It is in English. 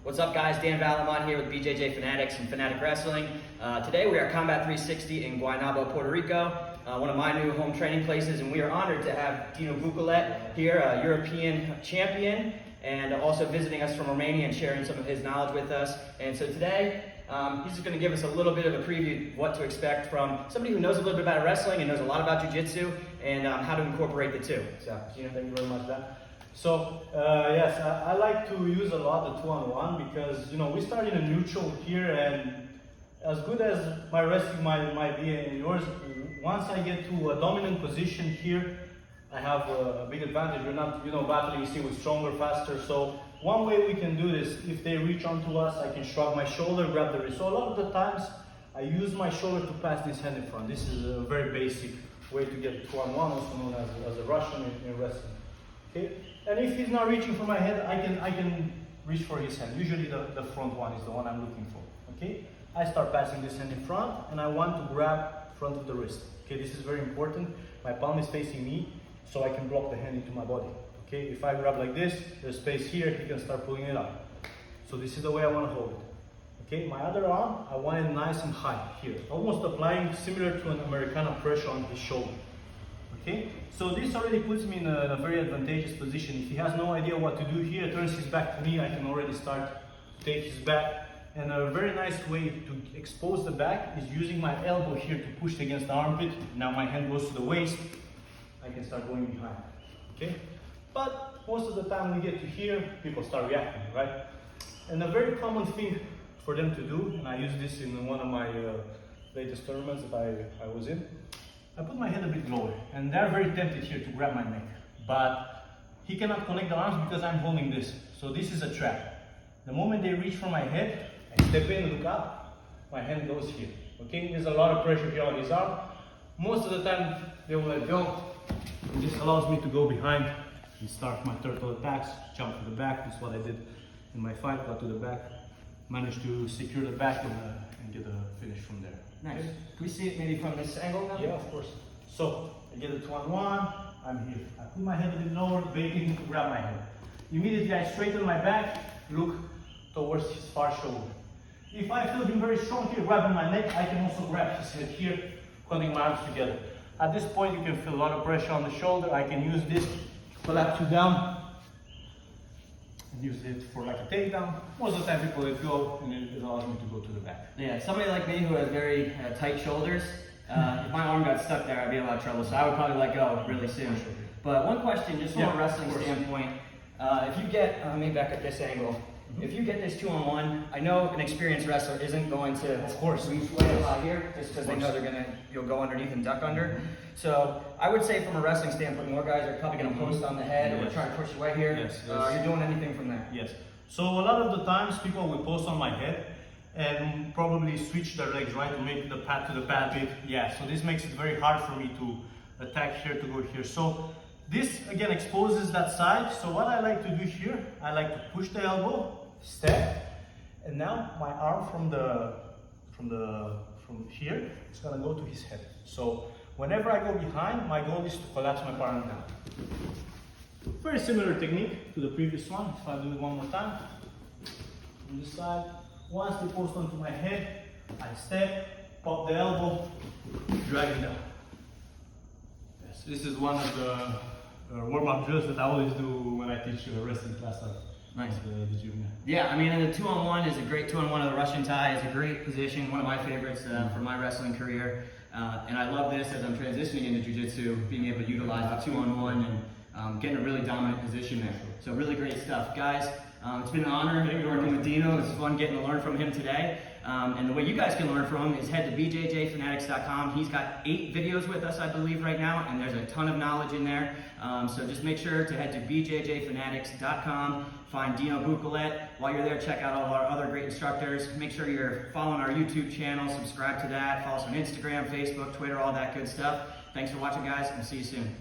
What's up, guys? Dan Valamont here with BJJ Fanatics and Fanatic Wrestling. Today we are at Combat 360 in Guaynabo, Puerto Rico, one of my new home training places, and we are honored to have Dinu Bucalet here, a European champion, and also visiting us from Romania and sharing some of his knowledge with us. And so today, he's just going to give us a little bit of a preview of what to expect from somebody who knows a little bit about wrestling and knows a lot about jiu-jitsu and how to incorporate the two. So, Dinu, thank you very much for that. So, yes, I like to use a lot the two-on-one because, we start in a neutral here, and as good as my wrestling might be in yours, once I get to a dominant position here, I have a big advantage. We're not, battling still with stronger, faster. So one way we can do this, if they reach onto us, I can shrug my shoulder, grab the wrist. So a lot of the times, I use my shoulder to pass this hand in front. This is a very basic way to get two-on-one, also known as a Russian in wrestling. Okay? And if he's not reaching for my head, I can reach for his hand. Usually the front one is the one I'm looking for. Okay? I start passing this hand in front, and I want to grab front of the wrist. Okay, this is very important. My palm is facing me, so I can block the hand into my body. Okay, if I grab like this, there's space here, he can start pulling it up. So this is the way I want to hold it. Okay, my other arm, I want it nice and high here, almost applying similar to an Americana pressure on his shoulder. Okay, so this already puts me in a very advantageous position. If he has no idea what to do here, turns his back to me, I can already start to take his back. And a very nice way to expose the back is using my elbow here to push against the armpit. Now my hand goes to the waist, I can start going behind. Okay, but most of the time we get to here, people start reacting, right? And a very common thing for them to do, and I use this in one of my latest tournaments that I was in, I put my head a bit lower, and they're very tempted here to grab my neck, but he cannot connect the arms because I'm holding this. So this is a trap. The moment they reach for my head, I step in, look up, my hand goes here. Okay, there's a lot of pressure here on his arm. Most of the time they will let go. And this allows me to go behind and start my turtle attacks, jump to the back. This is what I did in my fight, got to the back, managed to secure the back and get a finish from there. Nice. Can we see it maybe from this angle now? Yeah, of course. So, I get a two-on-one, I'm here. I put my head a bit lower, waiting to grab my head. Immediately I straighten my back, look towards his far shoulder. If I feel him very strong here, grabbing my neck, I can also grab his head here, putting my arms together. At this point, you can feel a lot of pressure on the shoulder. I can use this to collapse you down and use it for like a takedown. Most of the time people let go and it allows me to go to the back. Yeah, somebody like me who has very tight shoulders, if my arm got stuck there, I'd be in a lot of trouble, so I would probably let go really soon. But one question, just from a wrestling standpoint, if you get, let me back at this angle, if you get this two-on-one, I know an experienced wrestler isn't going to, reach way a lot here, just because they know you'll go underneath and duck under. So I would say from a wrestling standpoint, more guys are probably going to post on the head or try to push away here. Are you doing anything from there? Yes. So a lot of the times people will post on my head and probably switch their legs, right, to make the pad to the pad bit. Yeah, so this makes it very hard for me to attack here, to go here. So this again exposes that side. So what I like to do here, I like to push the elbow, step, and now my arm from here is gonna go to his head. So whenever I go behind, my goal is to collapse my partner down. Very similar technique to the previous one. If I do it one more time, on this side, once they post onto my head, I step, pop the elbow, drag it down. Yes, this is one of the warm-up drills that I always do when I teach a wrestling class. Nice. The gym. Yeah, I mean, and the two-on-one is a great two-on-one of the Russian tie. Is a great position, one of my favorites for my wrestling career. And I love this as I'm transitioning into jiu-jitsu, being able to utilize the two-on-one and getting a really dominant position there. So really great stuff. Guys, it's been an honor working with Dino. It's fun getting to learn from him today. And the way you guys can learn from him is head to bjjfanatics.com. He's got 8 videos with us, I believe, right now, and there's a ton of knowledge in there. So just make sure to head to bjjfanatics.com, find Dino Bucalet. While you're there, check out all of our other great instructors. Make sure you're following our YouTube channel, subscribe to that, follow us on Instagram, Facebook, Twitter, all that good stuff. Thanks for watching, guys, and we'll see you soon.